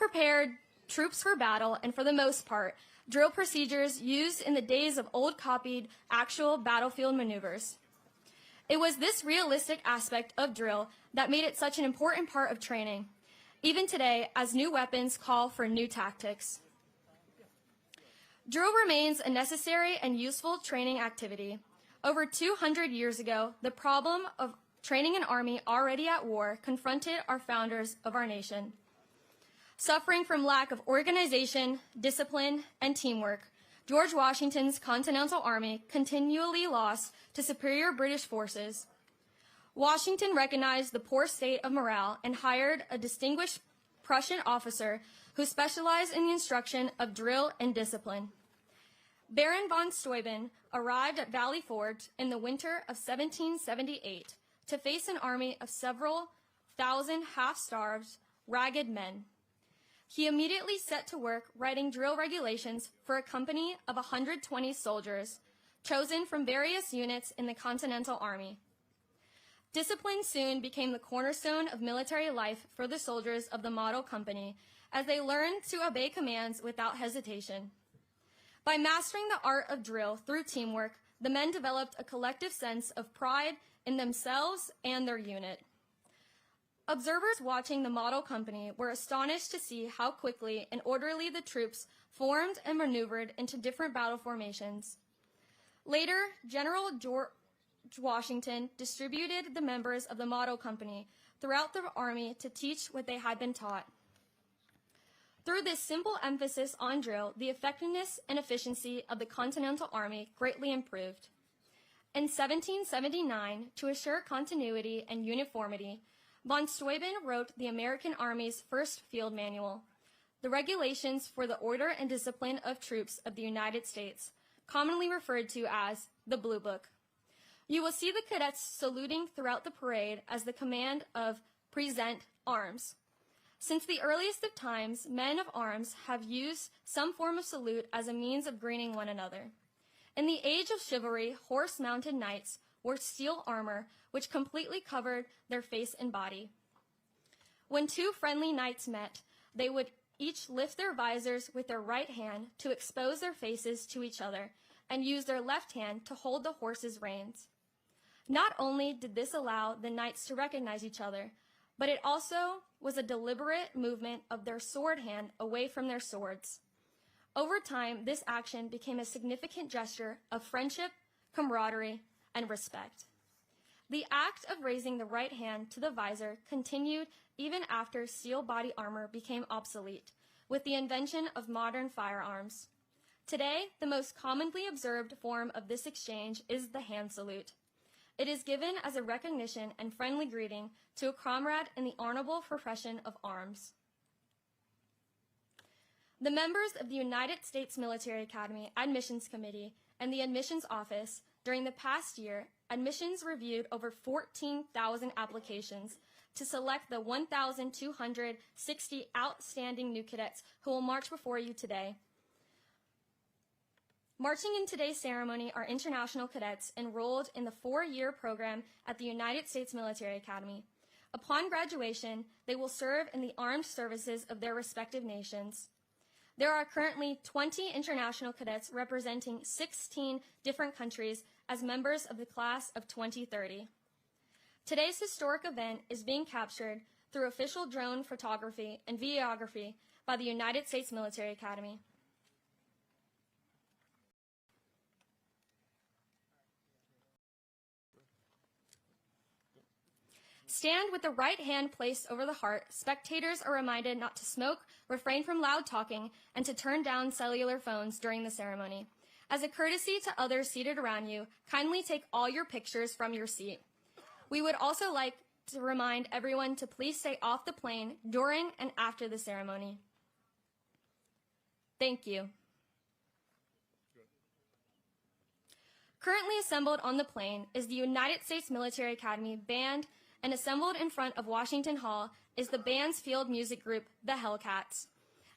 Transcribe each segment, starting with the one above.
prepared troops for battle and, for the most part, drill procedures used in the days of old copied actual battlefield maneuvers. It was this realistic aspect of drill that made it such an important part of training, even today as new weapons call for new tactics. Drill remains a necessary and useful training activity. Over 200 years ago, the problem of training an army already at war confronted our founders of our nation. Suffering from lack of organization, discipline, and teamwork, George Washington's Continental Army continually lost to superior British forces. Washington recognized the poor state of morale and hired a distinguished Prussian officer who specialized in the instruction of drill and discipline. Baron von Steuben arrived at Valley Forge in the winter of 1778 to face an army of several thousand half-starved, ragged men. He immediately set to work writing drill regulations for a company of 120 soldiers, chosen from various units in the Continental Army. Discipline soon became the cornerstone of military life for the soldiers of the model company, as they learned to obey commands without hesitation. By mastering the art of drill through teamwork, the men developed a collective sense of pride in themselves and their unit. Observers watching the model company were astonished to see how quickly and orderly the troops formed and maneuvered into different battle formations. Later, General George Washington distributed the members of the model company throughout the army to teach what they had been taught. Through this simple emphasis on drill, the effectiveness and efficiency of the Continental Army greatly improved. In 1779, to assure continuity and uniformity, von Steuben wrote the American Army's first field manual, the Regulations for the Order and Discipline of Troops of the United States, commonly referred to as the Blue Book. You will see the cadets saluting throughout the parade as the command of present arms. Since the earliest of times, men of arms have used some form of salute as a means of greeting one another. In the age of chivalry, horse-mounted knights wore steel armor which completely covered their face and body. When two friendly knights met, they would each lift their visors with their right hand to expose their faces to each other and use their left hand to hold the horse's reins. Not only did this allow the knights to recognize each other, but it also was a deliberate movement of their sword hand away from their swords. Over time, this action became a significant gesture of friendship, camaraderie, and respect. The act of raising the right hand to the visor continued even after steel body armor became obsolete, with the invention of modern firearms. Today, the most commonly observed form of this exchange is the hand salute. It is given as a recognition and friendly greeting to a comrade in the honorable profession of arms. The members of the United States Military Academy Admissions Committee and the Admissions Office during the past year, admissions reviewed over 14,000 applications to select the 1,260 outstanding new cadets who will march before you today. Marching in today's ceremony are international cadets enrolled in the 4-year program at the United States Military Academy. Upon graduation, they will serve in the armed services of their respective nations. There are currently 20 international cadets representing 16 different countries as members of the class of 2030. Today's historic event is being captured through official drone photography and videography by the United States Military Academy. Stand with the right hand placed over the heart. Spectators are reminded not to smoke, refrain from loud talking, and to turn down cellular phones during the ceremony. As a courtesy to others seated around you, kindly take all your pictures from your seat. We would also like to remind everyone to please stay off the plane during and after the ceremony. Thank you. Currently assembled on the plane is the United States Military Academy Band, and assembled in front of Washington Hall is the band's field music group, the Hellcats.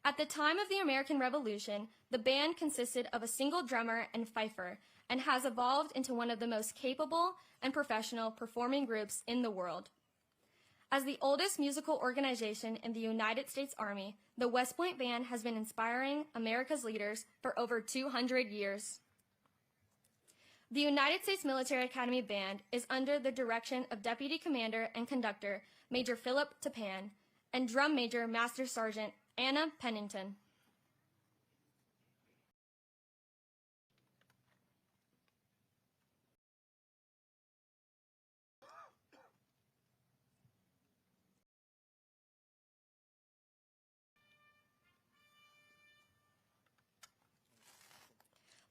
At the time of the American Revolution, the band consisted of a single drummer and fifer and has evolved into one of the most capable and professional performing groups in the world. As the oldest musical organization in the United States Army, the West Point Band has been inspiring America's leaders for over 200 years. The United States Military Academy Band is under the direction of Deputy Commander and Conductor Major Philip Tapan and Drum Major Master Sergeant Anna Pennington.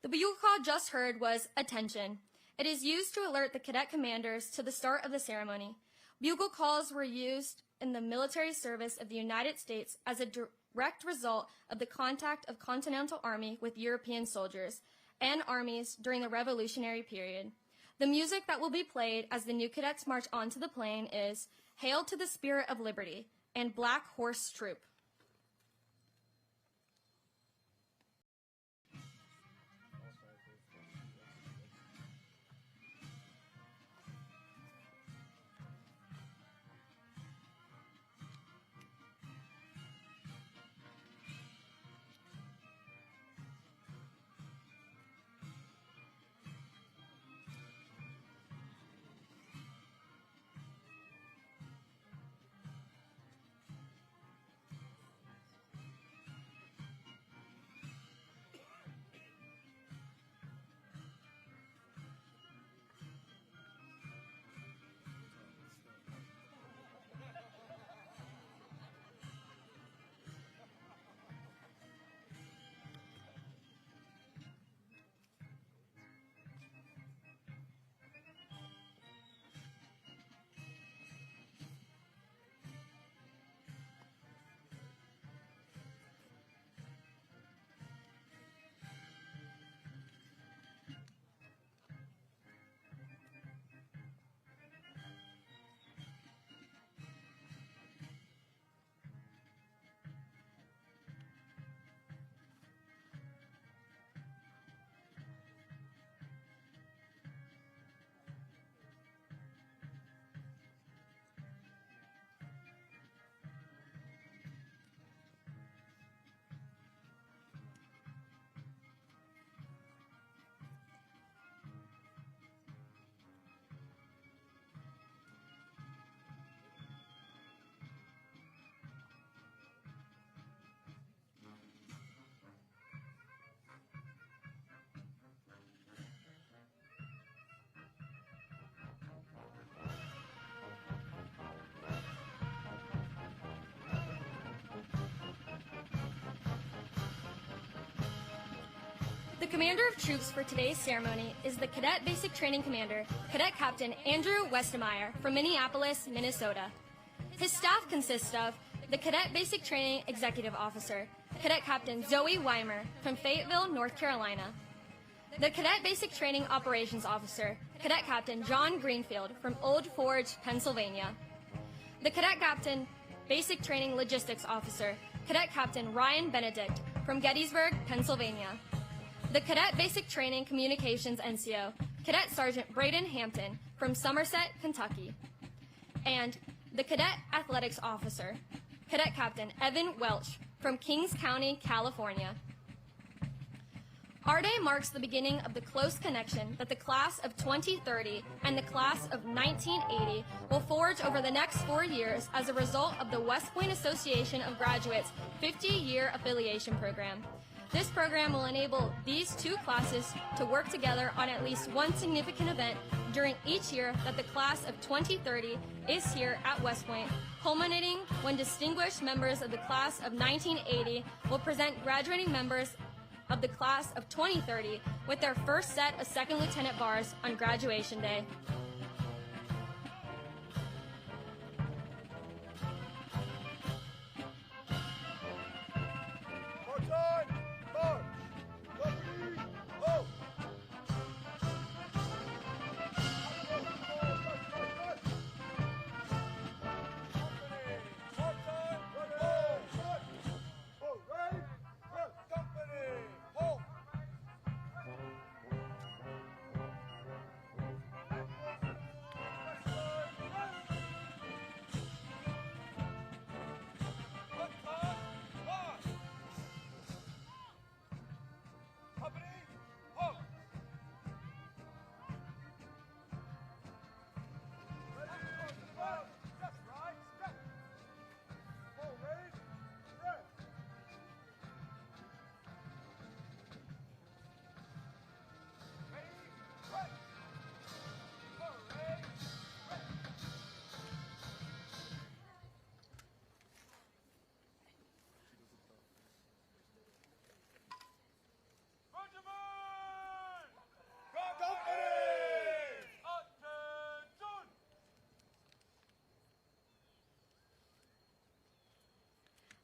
The bugle call just heard was "Attention." It is used to alert the cadet commanders to the start of the ceremony. Bugle calls were used in the military service of the United States as a direct result of the contact of Continental Army with European soldiers and armies during the Revolutionary period. The music that will be played as the new cadets march onto the plane is "Hail to the Spirit of Liberty" and "Black Horse Troop." The commander of troops for today's ceremony is the Cadet Basic Training Commander, Cadet Captain Andrew Westemeyer from Minneapolis, Minnesota. His staff consists of the Cadet Basic Training Executive Officer, Cadet Captain Zoe Weimer from Fayetteville, North Carolina. The Cadet Basic Training Operations Officer, Cadet Captain John Greenfield from Old Forge, Pennsylvania. The Cadet Captain Basic Training Logistics Officer, Cadet Captain Ryan Benedict from Gettysburg, Pennsylvania. The Cadet Basic Training Communications NCO, Cadet Sergeant Braden Hampton from Somerset, Kentucky. And the Cadet Athletics Officer, Cadet Captain Evan Welch from Kings County, California. Our day marks the beginning of the close connection that the class of 2030 and the class of 1980 will forge over the next 4 years as a result of the West Point Association of Graduates 50-year affiliation program. This program will enable these two classes to work together on at least one significant event during each year that the class of 2030 is here at West Point, culminating when distinguished members of the class of 1980 will present graduating members of the class of 2030 with their first set of second lieutenant bars on graduation day.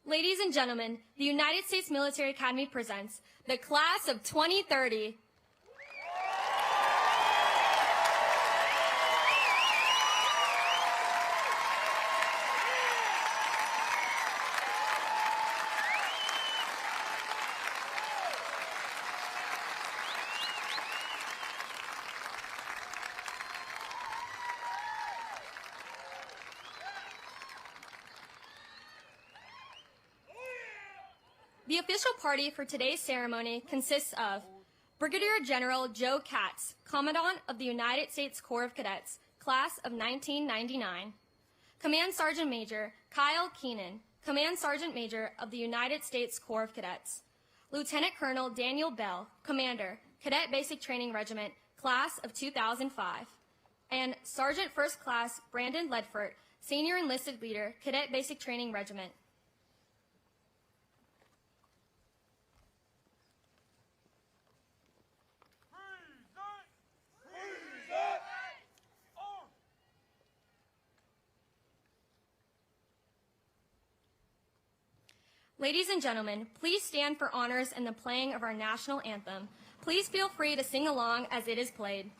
Ladies and gentlemen, the United States Military Academy presents the Class of 2030. The official party for today's ceremony consists of Brigadier General Joe Katz, Commandant of the United States Corps of Cadets, Class of 1999, Command Sergeant Major Kyle Keenan, Command Sergeant Major of the United States Corps of Cadets, Lieutenant Colonel Daniel Bell, Commander, Cadet Basic Training Regiment, Class of 2005, and Sergeant First Class Brandon Ledford, Senior Enlisted Leader, Cadet Basic Training Regiment. Ladies and gentlemen, please stand for honors and the playing of our national anthem. Please feel free to sing along as it is played.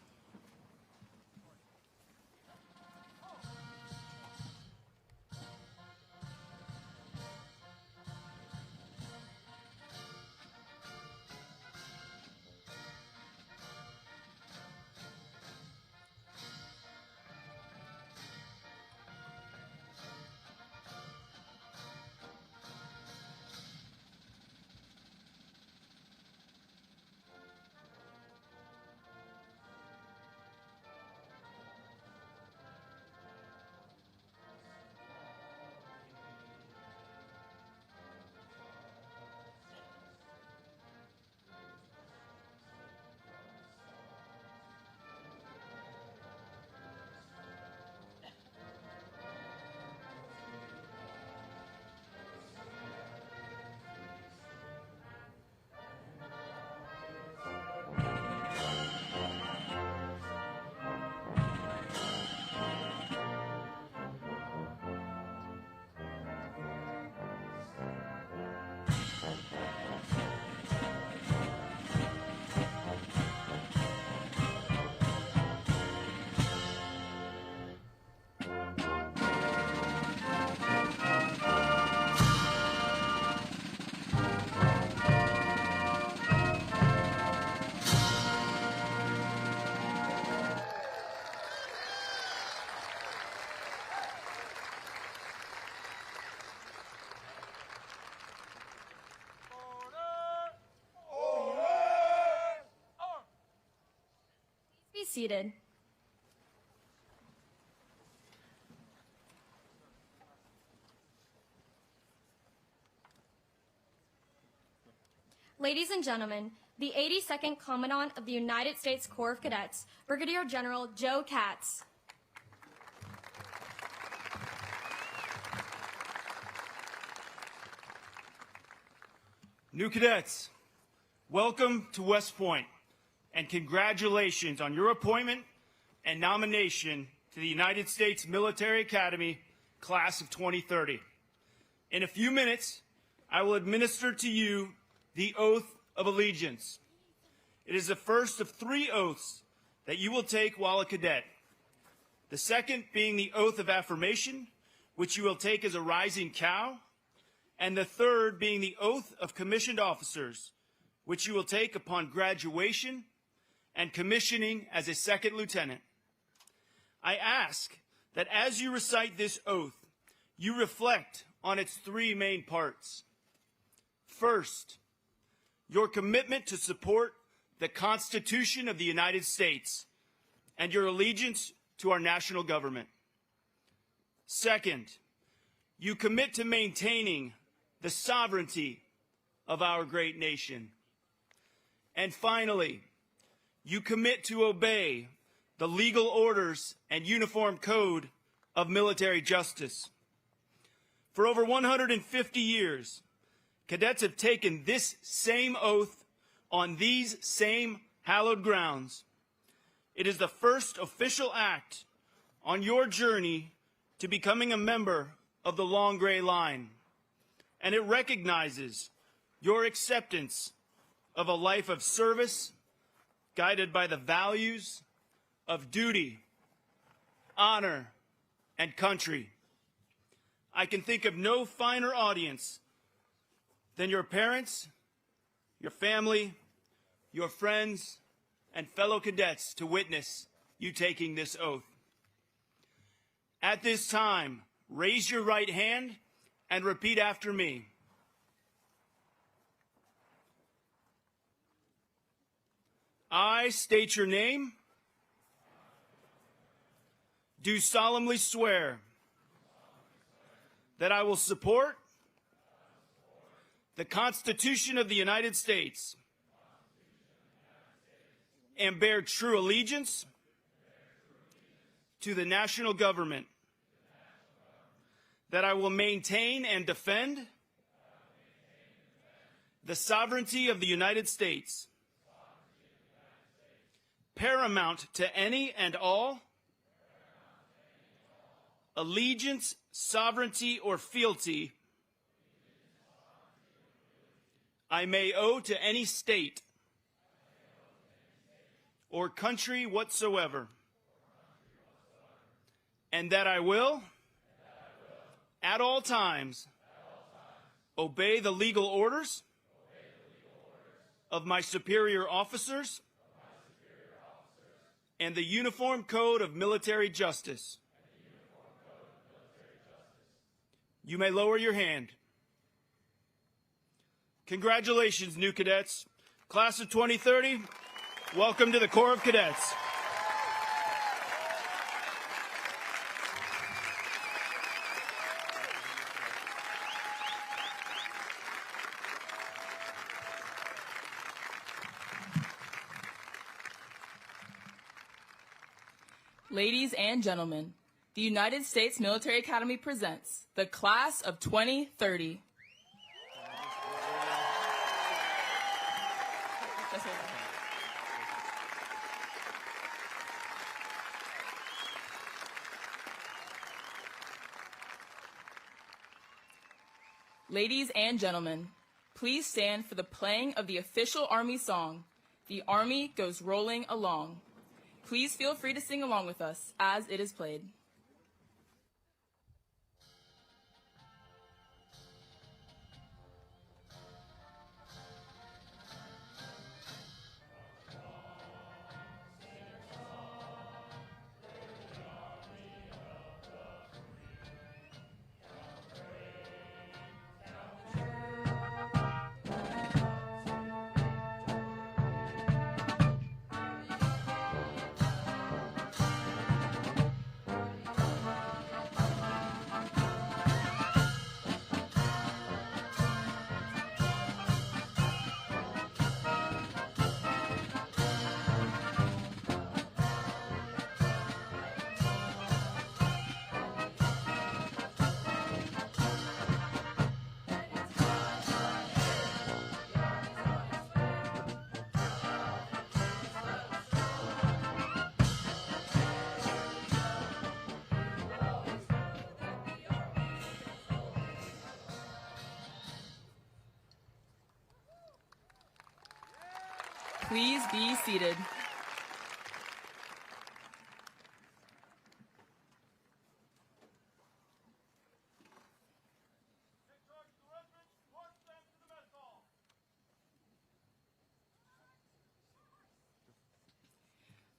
Seated. Ladies and gentlemen, the 82nd Commandant of the United States Corps of Cadets, Brigadier General Joe Katz. New cadets, welcome to West Point. And congratulations on your appointment and nomination to the United States Military Academy Class of 2030. In a few minutes, I will administer to you the Oath of Allegiance. It is the first of 3 oaths that you will take while a cadet. The second being the Oath of Affirmation, which you will take as a rising cow, and the third being the Oath of Commissioned Officers, which you will take upon graduation and commissioning as a second lieutenant. I ask that as you recite this oath, you reflect on its 3 main parts. First, your commitment to support the Constitution of the United States and your allegiance to our national government. Second, you commit to maintaining the sovereignty of our great nation. And finally, you commit to obey the legal orders and uniform code of military justice. For over 150 years, cadets have taken this same oath on these same hallowed grounds. It is the first official act on your journey to becoming a member of the Long Gray Line. and it recognizes your acceptance of a life of service guided by the values of duty, honor, and country. I can think of no finer audience than your parents, your family, your friends, and fellow cadets to witness you taking this oath. At this time, raise your right hand and repeat after me. I state your name, do solemnly swear that I will support the Constitution of the United States and bear true allegiance to the national government, that I will maintain and defend the sovereignty of the United States, paramount to any and all allegiance, sovereignty, or fealty I may owe to any state or country whatsoever, and that I will, at all times, obey the legal orders of my superior officers and the Uniform Code of Military Justice. You may lower your hand. Congratulations, new cadets. Class of 2030, welcome to the Corps of Cadets. Ladies and gentlemen, the United States Military Academy presents the Class of 2030. Ladies and gentlemen, please stand for the playing of the official Army song, "The Army Goes Rolling Along." Please feel free to sing along with us as it is played. Please be seated.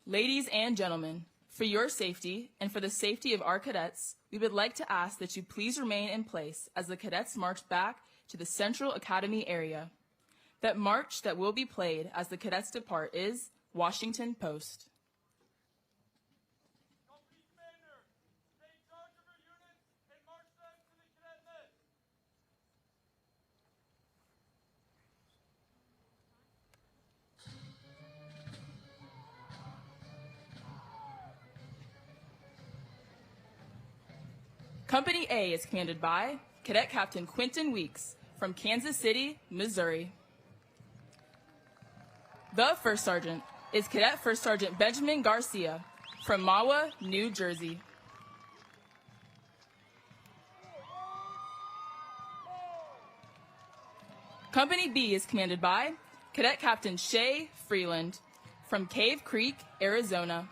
Ladies and gentlemen, for your safety and for the safety of our cadets, we would like to ask that you please remain in place as the cadets march back to the Central Academy area. That march that will be played as the cadets depart is Washington Post. Company commander, take charge of your units and march them to the cadet mess. Company A is commanded by Cadet Captain Quentin Weeks from Kansas City, Missouri. The First Sergeant is Cadet First Sergeant Benjamin Garcia from Mahwah, New Jersey. Company B is commanded by Cadet Captain Shay Freeland from Cave Creek, Arizona.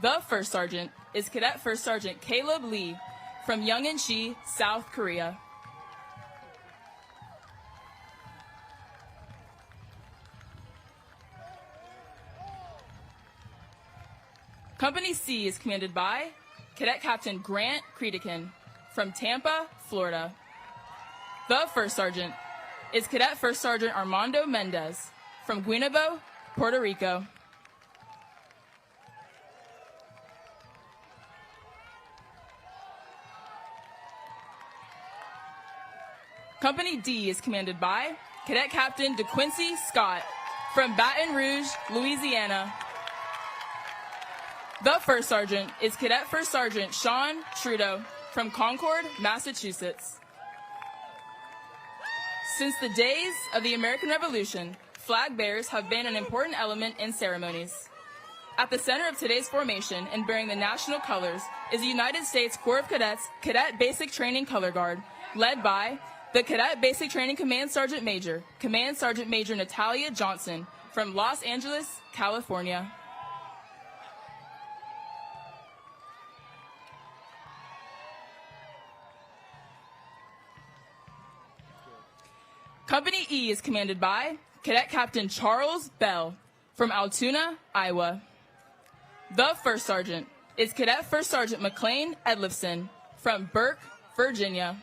The First Sergeant is Cadet First Sergeant Caleb Lee from Yongin-shi, South Korea. Company C is commanded by Cadet Captain Grant Creedican from Tampa, Florida. The First Sergeant is Cadet First Sergeant Armando Mendez from Guaynabo, Puerto Rico. Company D is commanded by Cadet Captain DeQuincy Scott from Baton Rouge, Louisiana. The First Sergeant is Cadet First Sergeant Sean Trudeau from Concord, Massachusetts. Since the days of the American Revolution, flag bearers have been an important element in ceremonies. At the center of today's formation and bearing the national colors is the United States Corps of Cadets Cadet Basic Training Color Guard, led by the Cadet Basic Training Command Sergeant Major Natalia Johnson from Los Angeles, California. Company E is commanded by Cadet Captain Charles Bell from Altoona, Iowa. The First Sergeant is Cadet First Sergeant McLean Edlifson from Burke, Virginia.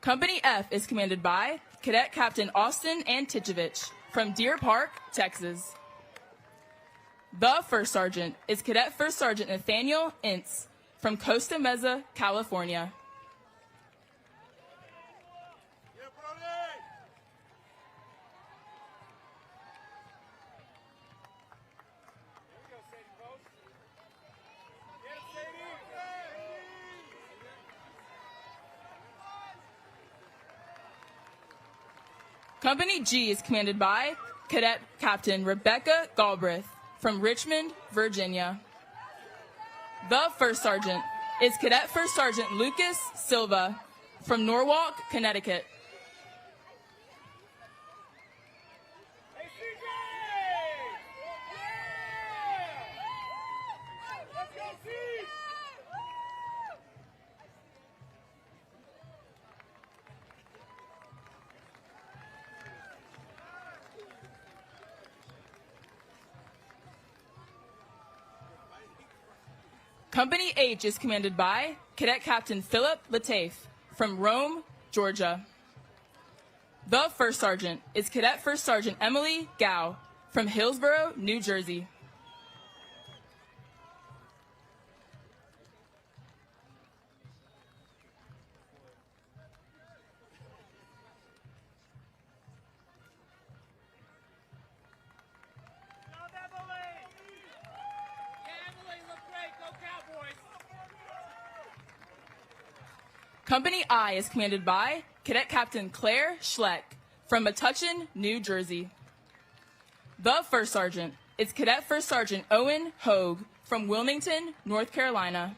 Company F is commanded by Cadet Captain Austin Anticevich from Deer Park, Texas. The First Sergeant is Cadet First Sergeant Nathaniel Ince from Costa Mesa, California. Company G is commanded by Cadet Captain Rebecca Galbraith from Richmond, Virginia. The First Sergeant is Cadet First Sergeant Lucas Silva from Norwalk, Connecticut. Company H is commanded by Cadet Captain Philip Latafe from Rome, Georgia. The First Sergeant is Cadet First Sergeant Emily Gao from Hillsborough, New Jersey. Company I is commanded by Cadet Captain Claire Schleck from Metuchen, New Jersey. The First Sergeant is Cadet First Sergeant Owen Hogue from Wilmington, North Carolina.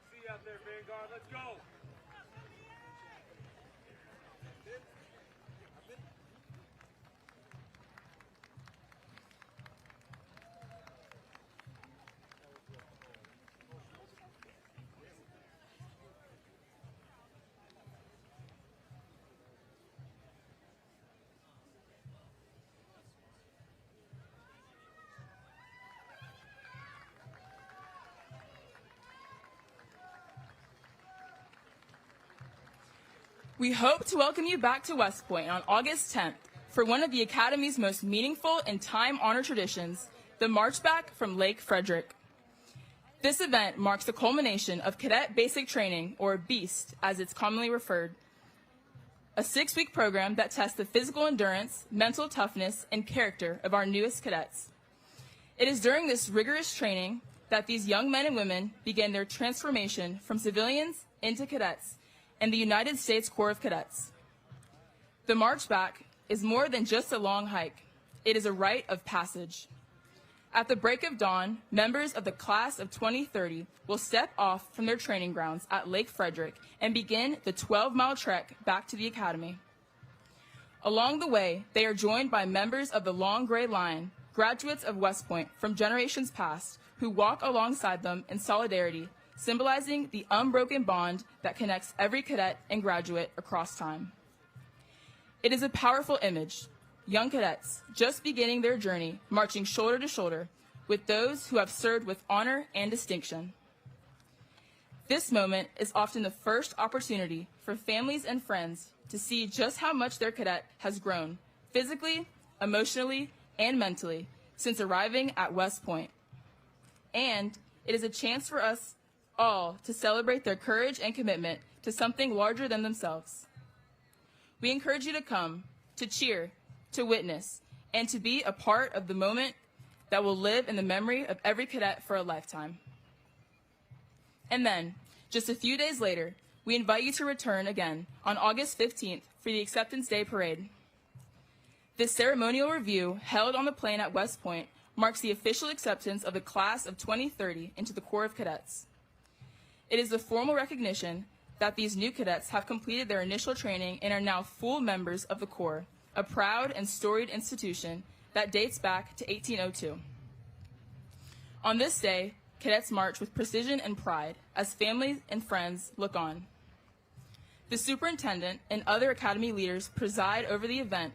See you out there, Vanguard. Let's go. We hope to welcome you back to West Point on August 10th for one of the Academy's most meaningful and time-honored traditions, the March Back from Lake Frederick. This event marks the culmination of Cadet Basic Training, or BEAST as it's commonly referred, a 6-week program that tests the physical endurance, mental toughness, and character of our newest cadets. It is during this rigorous training that these young men and women begin their transformation from civilians into cadets and the United States Corps of Cadets. The march back is more than just a long hike. It is a rite of passage. At the break of dawn, members of the class of 2030 will step off from their training grounds at Lake Frederick and begin the 12-mile trek back to the academy. Along the way, they are joined by members of the Long Gray Line, graduates of West Point from generations past, who walk alongside them in solidarity, symbolizing the unbroken bond that connects every cadet and graduate across time. It is a powerful image. Young cadets, just beginning their journey, marching shoulder to shoulder with those who have served with honor and distinction. This moment is often the first opportunity for families and friends to see just how much their cadet has grown, physically, emotionally, and mentally, since arriving at West Point. And it is a chance for us all to celebrate their courage and commitment to something larger than themselves. We encourage you to come, to cheer, to witness, and to be a part of the moment that will live in the memory of every cadet for a lifetime. And then, just a few days later, we invite you to return again on August 15th for the Acceptance Day Parade. This ceremonial review, held on the plain at West Point, marks the official acceptance of the class of 2030 into the Corps of Cadets. It is the formal recognition that these new cadets have completed their initial training and are now full members of the Corps, a proud and storied institution that dates back to 1802. On this day, cadets march with precision and pride as families and friends look on. The superintendent and other academy leaders preside over the event,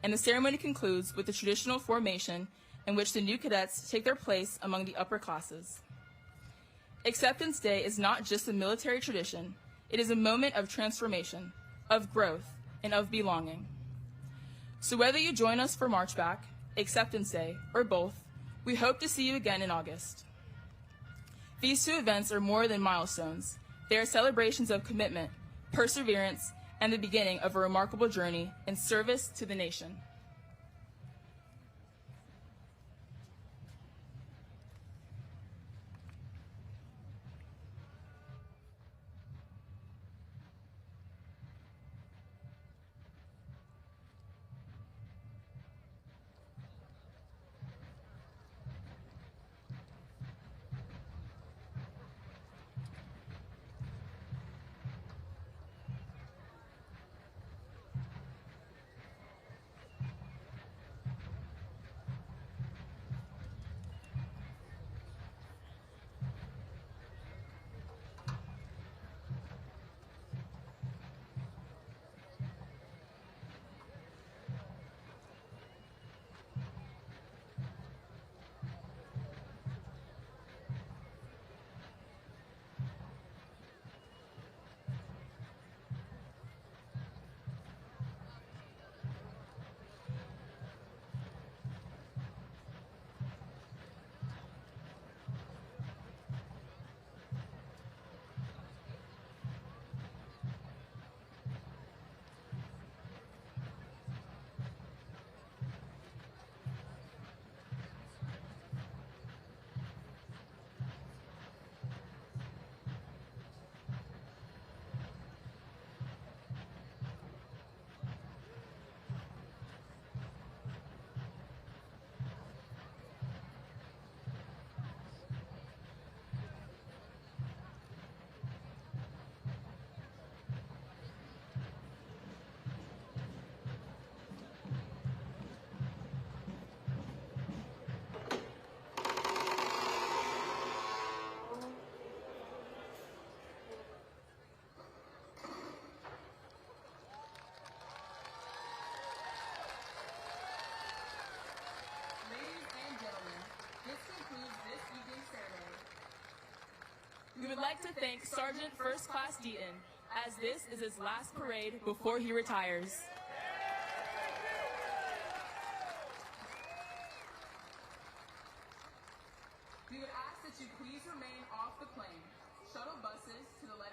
and the ceremony concludes with the traditional formation in which the new cadets take their place among the upper classes. Acceptance Day is not just a military tradition. It is a moment of transformation, of growth, and of belonging. So whether you join us for March Back, Acceptance Day, or both, we hope to see you again in August. These two events are more than milestones. They are celebrations of commitment, perseverance, and the beginning of a remarkable journey in service to the nation. We would like to thank Sergeant First Class Deaton, as this is his last parade before he retires. We would ask that you please remain off the plane. Shuttle buses to the left